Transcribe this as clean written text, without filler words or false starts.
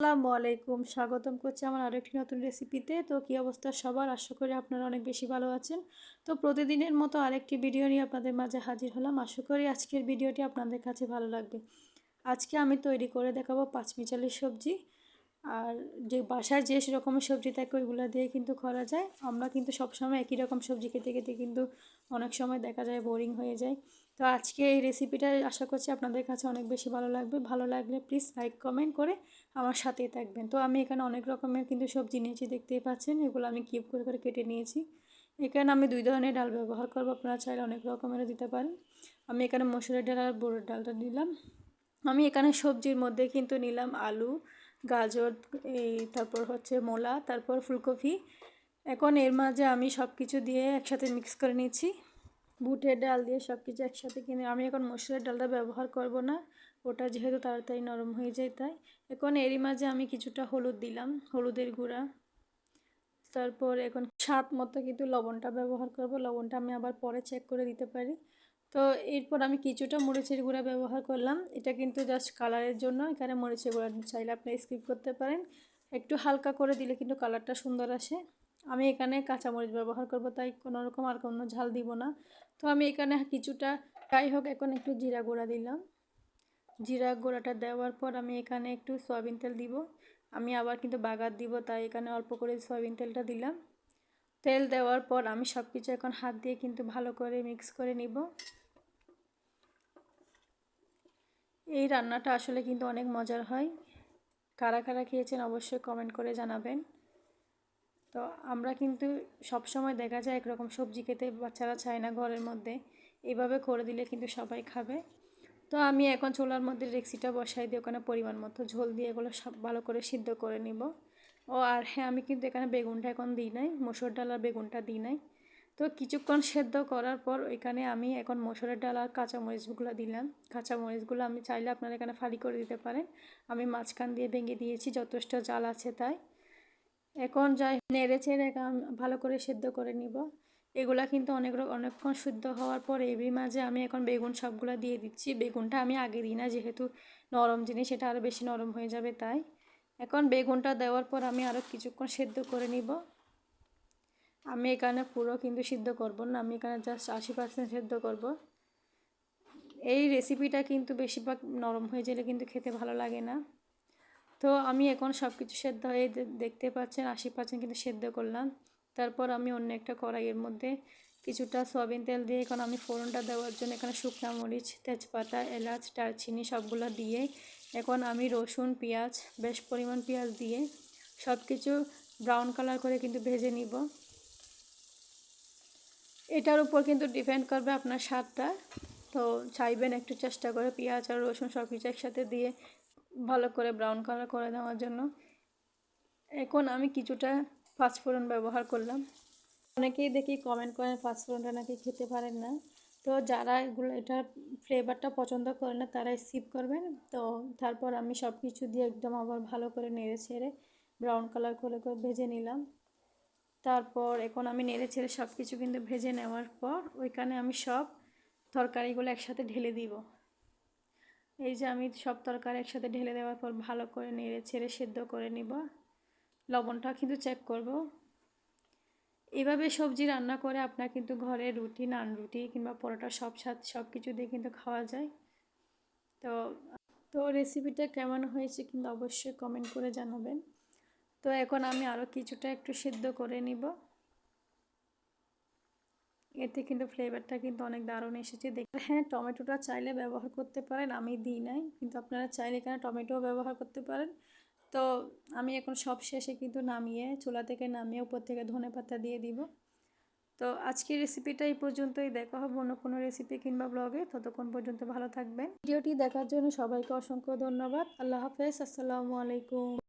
আসসালামু আলাইকুম, স্বাগতম করছি আমার আরেকটি নতুন রেসিপিতে। তো কী অবস্থা সবার, আশা করি আপনারা অনেক বেশি ভালো আছেন। তো প্রতিদিনের মতো আরেকটি ভিডিও নিয়ে আপনাদের মাঝে হাজির হলাম। আশা করি আজকের ভিডিওটি আপনাদের কাছে ভালো লাগবে। আজকে আমি তৈরি করে দেখাবো পাঁচমিশালি সবজি। আর যে বাসায় যে রকমের সবজি থাকে ওইগুলো দিয়ে কিন্তু করা যায়। আমরা কিন্তু সবসময় একই রকম সবজি খেতে খেতে কিন্তু অনেক সময় দেখা যায় বোরিং হয়ে যায়। তো আজকে এই রেসিপিটা আশা করছি আপনাদের কাছে অনেক বেশি ভালো লাগবে। ভালো লাগলে প্লিজ লাইক কমেন্ট করে আমার সাথেই থাকবেন। তো আমি এখানে অনেক রকমের কিন্তু সবজি নিয়েছি, দেখতেই পাচ্ছেন। এগুলো আমি কিউব করে করে কেটে নিয়েছি। এখানে আমি 2 ধরনের ডাল ব্যবহার করবো, আপনারা চাইলে অনেক রকমেরও দিতে পারেন। আমি এখানে মসুরের ডাল আর বুটের ডালটা নিলাম। আমি এখানে সবজির মধ্যে কিন্তু নিলাম আলু, গাজর, তারপর হচ্ছে মূলা, তারপর ফুলকপি। এখন এর মাঝে আমি সব কিছু দিয়ে একসাথে মিক্স করে নিচ্ছি। বুটের ডাল দিয়ে সব কিছু একসাথে কিনে আমি এখন মসুরের ডালটা ব্যবহার করব না, ওটা যেহেতু তাড়াতাড়ি নরম হয়ে যায় তাই। এখন এরই মাঝে আমি কিছুটা হলুদ দিলাম, হলুদের গুঁড়া। তারপর এখন স্বাদ মতো কিন্তু লবণটা ব্যবহার করব। লবণটা আমি আবার পরে চেক করে দিতে পারি। তো এরপর আমি কিছুটা মরিচের গুঁড়া ব্যবহার করলাম। এটা কিন্তু জাস্ট কালারের জন্য, এখানে মরিচের গুঁড়া চাইলে আপনি স্কিপ করতে পারেন। একটু হালকা করে দিলে কিন্তু কালারটা সুন্দর আসে। আমি এখানে কাঁচামরিচ ব্যবহার করব, তাই কোনো রকম আর কোনো ঝাল দিব না। তো আমি এখানে কিছুটা, যাই হোক, এখন একটু জিরা গুঁড়া দিলাম। জিরা গুঁড়াটা দেওয়ার পর আমি এখানে একটু সয়াবিন তেল দিব। আমি আবার কিন্তু বাগার দিব, তাই এখানে অল্প করে সয়াবিন তেলটা দিলাম। তেল দেওয়ার পর আমি সব কিছু এখন হাত দিয়ে কিন্তু ভালো করে মিক্স করে নিব। এই রান্নাটা আসলে কিন্তু অনেক মজার হয়। কারা কারা খেয়েছেন অবশ্যই কমেন্ট করে জানাবেন। তো আমরা কিন্তু সব সময় দেখা যায় একরকম সবজি খেতে বাচ্চারা চায় না ঘরের মধ্যে, এইভাবে করে দিলে কিন্তু সবাই খাবে। তো আমি এখন চুলার মধ্যে ডেকচিটা বসাই দিয়ে ওখানে পরিমাণ মতো ঝোল দিয়ে এগুলো সব ভালো করে সিদ্ধ করে নিব। আর হ্যাঁ, আমি কিন্তু এখানে বেগুনটা এখন দিই নাই, মসুর ডাল আর বেগুনটা দিই নাই। তো কিছুক্ষণ সেদ্ধ করার পর ওইখানে আমি এখন মসুরের ডাল আর কাঁচামরিচগুলো দিলাম। কাঁচামরিচগুলো আমি চাইলে আপনারা এখানে ফালি করে দিতে পারেন। আমি মাঝখান দিয়ে ভেঙে দিয়েছি, যথেষ্ট জাল আছে তাই। এখন যাই নেড়ে চেড়ে ভালো করে সেদ্ধ করে নিব। এগুলা কিন্তু অনেকক্ষণ সিদ্ধ হওয়ার পর এরই মাঝে আমি এখন বেগুন সবগুলো দিয়ে দিচ্ছি। বেগুনটা আমি আগে দিই না, যেহেতু নরম জিনিস, সেটা আরও বেশি নরম হয়ে যাবে তাই। এখন বেগুনটা দেওয়ার পর আমি আরও কিছুক্ষণ সেদ্ধ করে নিব। আমি এখানে পুরো কিন্তু সিদ্ধ করব না, আমি এখানে জাস্ট 80% সেদ্ধ করব। এই রেসিপিটা কিন্তু বেশিরভাগ নরম হয়ে গেলে কিন্তু খেতে ভালো লাগে না। তো আমি এখন সব কিছু সেদ্ধ হয়ে দেখতে পাচ্ছেন 80% কিন্তু সেদ্ধ করলাম। তারপর আমি অন্য একটা কড়াইয়ের মধ্যে কিছুটা সয়াবিন তেল দিয়ে এখন আমি ফোড়নটা দেওয়ার জন্য এখানে শুকনো মরিচ, তেজপাতা, এলাচ, দারচিনি সবগুলো দিয়ে এখন আমি রসুন, পেঁয়াজ, বেশ পরিমাণ পেঁয়াজ দিয়ে সব কিছু ব্রাউন কালার করে কিন্তু ভেজে নিব। এটার উপর কিন্তু ডিপেন্ড করবে আপনার স্বাদটা। তো চাইবেন একটু চেষ্টা করে পেঁয়াজ আর রসুন সব কিছু একসাথে দিয়ে ভালো করে ব্রাউন কালার করে দেওয়ার জন্য। এখন আমি কিছুটা পাঁচফোড়ন ব্যবহার করলাম। অনেকেই দেখি কমেন্ট করেন পাঁচফোড়নটা নাকি খেতে পারেন না। তো যারা এটার ফ্লেভারটা পছন্দ করে না তারা স্কিপ করবেন। তো তারপর আমি সব কিছু দিয়ে একদম আবার ভালো করে নেড়ে ছেড়ে ব্রাউন কালার করে করে ভেজে নিলাম। তারপর এখন আমি নেড়ে ছেড়ে সব কিছু কিন্তু ভেজে নেওয়ার পর ওইখানে আমি সব তরকারিগুলো একসাথে ঢেলে দিব। এই যে আমি সব তরকারি একসাথে ঢেলে দেওয়ার পর ভালো করে নেড়ে ছেড়ে সেদ্ধ করে নিব। লবণটা কিন্তু চেক করব। এভাবে সবজি রান্না করে আপনার কিন্তু ঘরে রুটি, নান রুটি কিংবা পরোটা সব কিছু দিয়ে কিন্তু খাওয়া যায়। তো তো রেসিপিটা কেমন হয়েছে কিন্তু অবশ্যই কমেন্ট করে জানাবেন। তো এখন আমি আরও কিছুটা একটু সিদ্ধ করে নিব। এতে কিন্তু ফ্লেভারটা কিন্তু অনেক দারুণ এসেছে দেখতে। হ্যাঁ, টমেটোটা চাইলে ব্যবহার করতে পারেন, আমি দিই নাই, কিন্তু আপনারা চাইলে এখানে টমেটোও ব্যবহার করতে পারেন। তো আমি এখন সব শেষে কিন্তু নামিয়ে চুলা থেকে নামিয়ে উপর থেকে ধনেপাতা দিয়ে দিব। তো আজকের রেসিপিটা এই পর্যন্তই। দেখা হবে অন্য কোনো রেসিপি কিংবা ব্লগে। ততক্ষণ পর্যন্ত ভালো থাকবেন। ভিডিওটি দেখার জন্য সবাইকে অসংখ্য ধন্যবাদ। আল্লাহ হাফেজ, আসসালামু আলাইকুম।